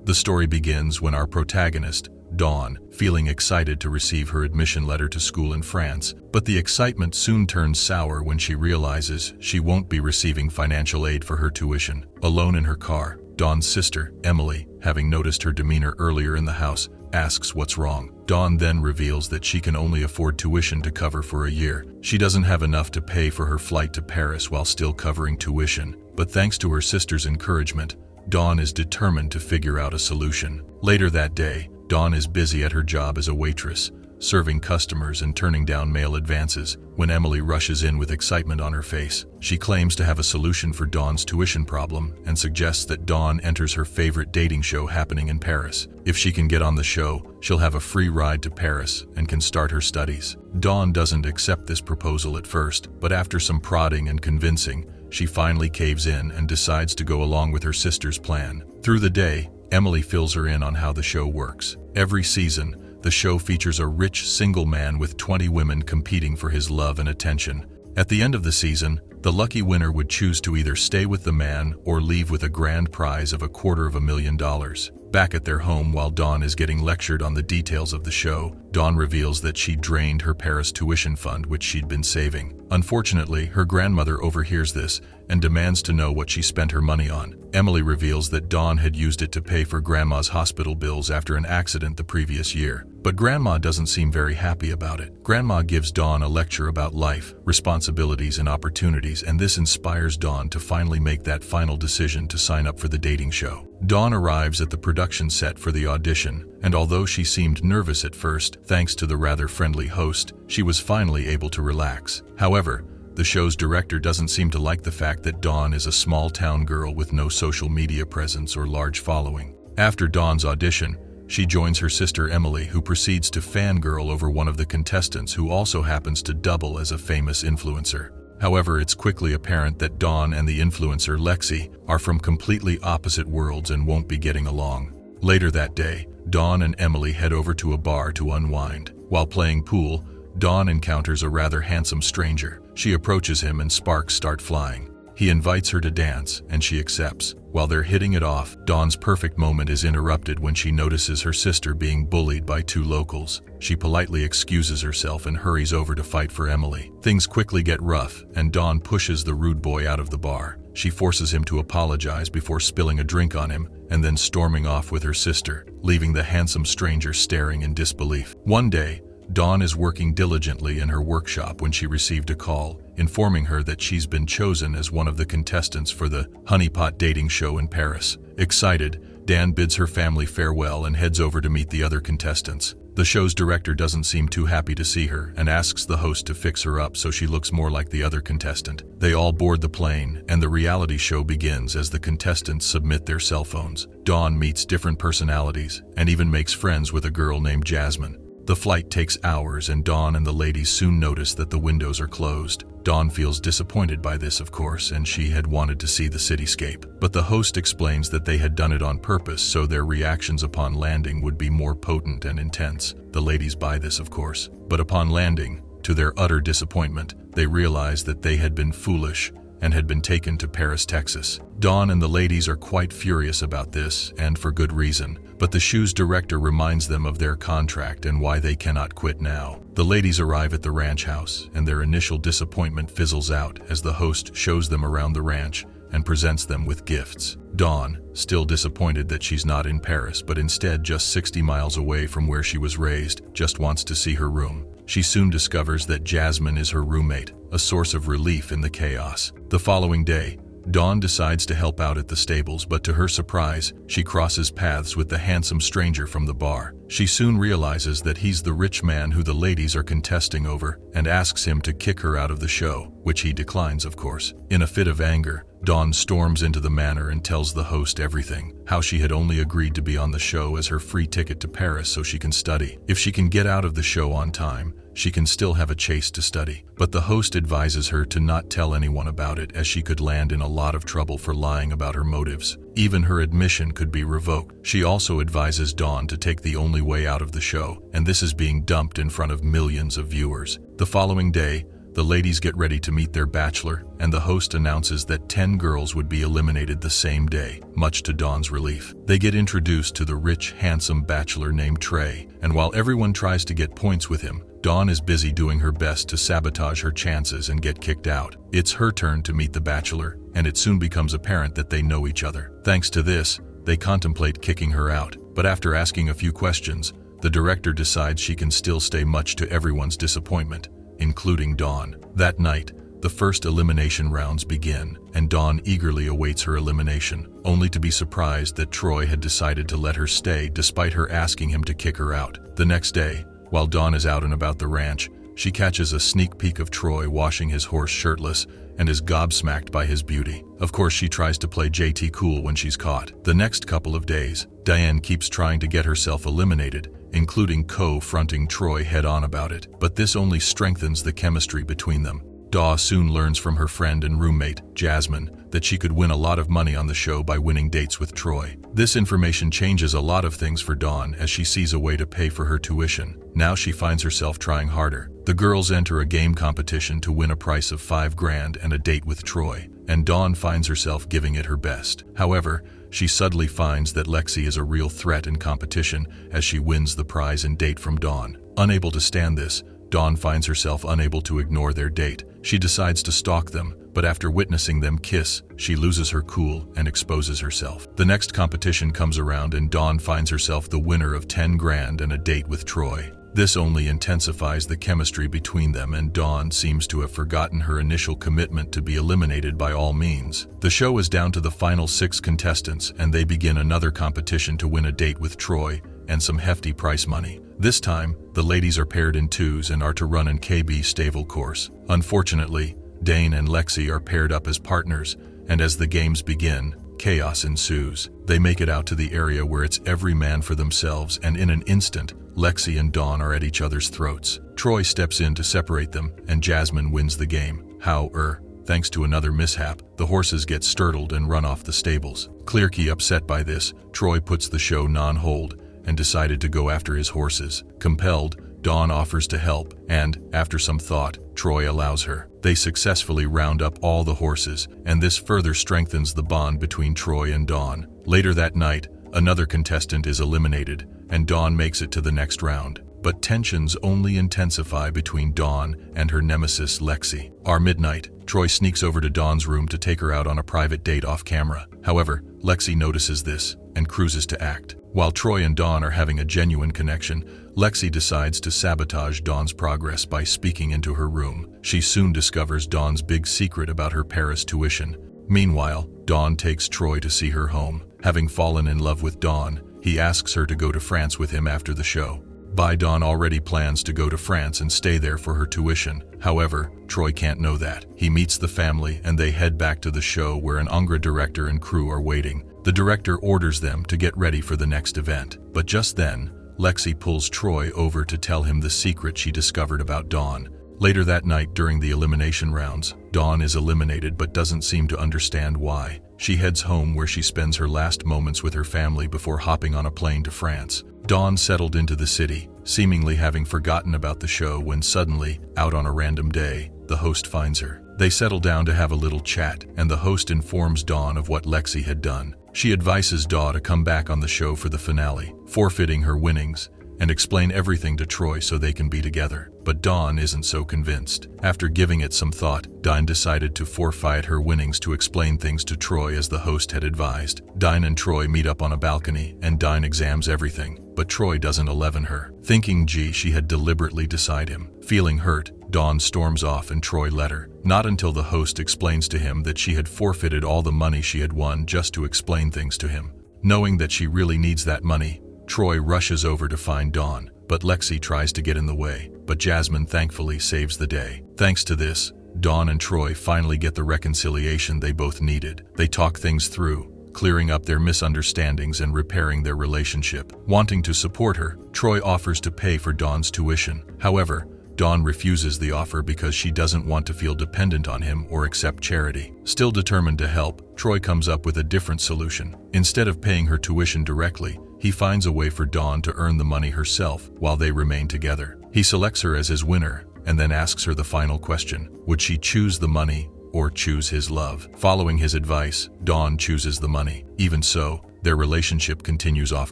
The story begins when our protagonist, Dawn, feeling excited to receive her admission letter to school in France, but the excitement soon turns sour when she realizes she won't be receiving financial aid for her tuition. Alone in her car, Dawn's sister, Emily, having noticed her demeanor earlier in the house, asks what's wrong. Dawn then reveals that she can only afford tuition to cover for a year. She doesn't have enough to pay for her flight to Paris while still covering tuition, but thanks to her sister's encouragement, Dawn is determined to figure out a solution. Later that day, Dawn is busy at her job as a waitress, serving customers and turning down mail advances, when Emily rushes in with excitement on her face. She claims to have a solution for Dawn's tuition problem and suggests that Dawn enters her favorite dating show happening in Paris. If she can get on the show, she'll have a free ride to Paris and can start her studies. Dawn doesn't accept this proposal at first, but after some prodding and convincing, she finally caves in and decides to go along with her sister's plan. Through the day, Emily fills her in on how the show works. Every season, the show features a rich single man with 20 women competing for his love and attention. At the end of the season, the lucky winner would choose to either stay with the man or leave with a grand prize of $250,000. Back at their home while Dawn is getting lectured on the details of the show, Dawn reveals that she drained her Paris tuition fund which she'd been saving. Unfortunately, her grandmother overhears this and demands to know what she spent her money on. Emily reveals that Dawn had used it to pay for Grandma's hospital bills after an accident the previous year. But Grandma doesn't seem very happy about it. Grandma gives Dawn a lecture about life, responsibilities, and opportunities, and this inspires Dawn to finally make that final decision to sign up for the dating show. Dawn arrives at the production set for the audition, and although she seemed nervous at first, thanks to the rather friendly host, she was finally able to relax. However, the show's director doesn't seem to like the fact that Dawn is a small-town girl with no social media presence or large following. After Dawn's audition, she joins her sister Emily, who proceeds to fangirl over one of the contestants who also happens to double as a famous influencer. However, it's quickly apparent that Dawn and the influencer Lexi are from completely opposite worlds and won't be getting along. Later that day, Dawn and Emily head over to a bar to unwind. While playing pool, Dawn encounters a rather handsome stranger. She approaches him and sparks start flying. He invites her to dance, and she accepts. While they're hitting it off, Dawn's perfect moment is interrupted when she notices her sister being bullied by two locals. She politely excuses herself and hurries over to fight for Emily. Things quickly get rough, and Dawn pushes the rude boy out of the bar. She forces him to apologize before spilling a drink on him, and then storming off with her sister, leaving the handsome stranger staring in disbelief. One day, Dawn is working diligently in her workshop when she received a call, informing her that she's been chosen as one of the contestants for the honeypot dating show in Paris. Excited, Dan bids her family farewell and heads over to meet the other contestants. The show's director doesn't seem too happy to see her and asks the host to fix her up so she looks more like the other contestant. They all board the plane, and the reality show begins as the contestants submit their cell phones. Dawn meets different personalities and even makes friends with a girl named Jasmine. The flight takes hours, and Dawn and the ladies soon notice that the windows are closed. Dawn feels disappointed by this, of course, and she had wanted to see the cityscape. But the host explains that they had done it on purpose so their reactions upon landing would be more potent and intense. The ladies buy this, of course. But upon landing, to their utter disappointment, they realize that they had been foolish and had been taken to Paris, Texas. Dawn and the ladies are quite furious about this, and for good reason. But the show's director reminds them of their contract and why they cannot quit now. The ladies arrive at the ranch house, and their initial disappointment fizzles out as the host shows them around the ranch and presents them with gifts. Dawn, still disappointed that she's not in Paris but instead just 60 miles away from where she was raised, just wants to see her room. She soon discovers that Jasmine is her roommate, a source of relief in the chaos. The following day, Dawn decides to help out at the stables, but to her surprise, she crosses paths with the handsome stranger from the bar. She soon realizes that he's the rich man who the ladies are contesting over and asks him to kick her out of the show, which he declines, of course. In a fit of anger, Dawn storms into the manor and tells the host everything, how she had only agreed to be on the show as her free ticket to Paris so she can study. If she can get out of the show on time, she can still have a chase to study. But the host advises her to not tell anyone about it, as she could land in a lot of trouble for lying about her motives. Even her admission could be revoked. She also advises Dawn to take the only way out of the show, and this is being dumped in front of millions of viewers. The following day, the ladies get ready to meet their bachelor, and the host announces that 10 girls would be eliminated the same day, much to Dawn's relief. They get introduced to the rich, handsome bachelor named Trey, and while everyone tries to get points with him, Dawn is busy doing her best to sabotage her chances and get kicked out. It's her turn to meet the bachelor, and it soon becomes apparent that they know each other. Thanks to this, they contemplate kicking her out, but after asking a few questions, the director decides she can still stay, much to everyone's disappointment, including Dawn. That night, the first elimination rounds begin, and Dawn eagerly awaits her elimination, only to be surprised that Troy had decided to let her stay despite her asking him to kick her out. The next day, while Dawn is out and about the ranch, she catches a sneak peek of Troy washing his horse shirtless and is gobsmacked by his beauty. Of course, she tries to play JT cool when she's caught. The next couple of days, Diane keeps trying to get herself eliminated, including confronting Troy head-on about it, but this only strengthens the chemistry between them. Dawn soon learns from her friend and roommate, Jasmine, that she could win a lot of money on the show by winning dates with Troy. This information changes a lot of things for Dawn as she sees a way to pay for her tuition. Now she finds herself trying harder. The girls enter a game competition to win a prize of $5,000 and a date with Troy, and Dawn finds herself giving it her best. However, she suddenly finds that Lexi is a real threat in competition as she wins the prize and date from Dawn. Unable to stand this, Dawn finds herself unable to ignore their date. She decides to stalk them, but after witnessing them kiss, she loses her cool and exposes herself. The next competition comes around and Dawn finds herself the winner of $10,000 and a date with Troy. This only intensifies the chemistry between them, and Dawn seems to have forgotten her initial commitment to be eliminated by all means. The show is down to the final 6 contestants, and they begin another competition to win a date with Troy and some hefty prize money. This time, the ladies are paired in twos and are to run an KB stable course. Unfortunately, Dane and Lexi are paired up as partners, and as the games begin, chaos ensues. They make it out to the area where it's every man for themselves, and in an instant, Lexi and Dawn are at each other's throats. Troy steps in to separate them, and Jasmine wins the game. However, thanks to another mishap, the horses get startled and run off the stables. Clearly upset by this, Troy puts the show on hold and decided to go after his horses. Compelled, Dawn offers to help, and, after some thought, Troy allows her. They successfully round up all the horses, and this further strengthens the bond between Troy and Dawn. Later that night, another contestant is eliminated, and Dawn makes it to the next round. But tensions only intensify between Dawn and her nemesis Lexi. At midnight, Troy sneaks over to Dawn's room to take her out on a private date off camera. However, Lexi notices this and cruises to act. While Troy and Dawn are having a genuine connection, Lexi decides to sabotage Dawn's progress by speaking into her room. She soon discovers Dawn's big secret about her Paris tuition. Meanwhile, Dawn takes Troy to see her home. Having fallen in love with Dawn, he asks her to go to France with him after the show. Dawn already plans to go to France and stay there for her tuition. However, Troy can't know that. He meets the family and they head back to the show where an Genra director and crew are waiting. The director orders them to get ready for the next event. But just then, Lexi pulls Troy over to tell him the secret she discovered about Dawn. Later that night during the elimination rounds, Dawn is eliminated but doesn't seem to understand why. She heads home where she spends her last moments with her family before hopping on a plane to France. Dawn settled into the city, seemingly having forgotten about the show when suddenly, out on a random day, the host finds her. They settle down to have a little chat, and the host informs Dawn of what Lexi had done. She advises Dawn to come back on the show for the finale, forfeiting her winnings, and explain everything to Troy so they can be together. But Dawn isn't so convinced. After giving it some thought, Dawn decided to forfeit her winnings to explain things to Troy as the host had advised. Dawn and Troy meet up on a balcony, and Dawn examines everything, but Troy doesn't eleven her. Thinking she had deliberately decided him. Feeling hurt, Dawn storms off and Troy let her. Not until the host explains to him that she had forfeited all the money she had won just to explain things to him. Knowing that she really needs that money, Troy rushes over to find Dawn, but Lexi tries to get in the way, but Jasmine thankfully saves the day. Thanks to this, Dawn and Troy finally get the reconciliation they both needed. They talk things through, clearing up their misunderstandings and repairing their relationship. Wanting to support her, Troy offers to pay for Dawn's tuition. However, Dawn refuses the offer because she doesn't want to feel dependent on him or accept charity. Still determined to help, Troy comes up with a different solution. Instead of paying her tuition directly, he finds a way for Dawn to earn the money herself while they remain together. He selects her as his winner, and then asks her the final question. Would she choose the money or choose his love? Following his advice, Dawn chooses the money. Even so, their relationship continues off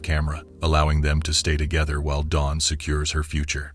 camera, allowing them to stay together while Dawn secures her future.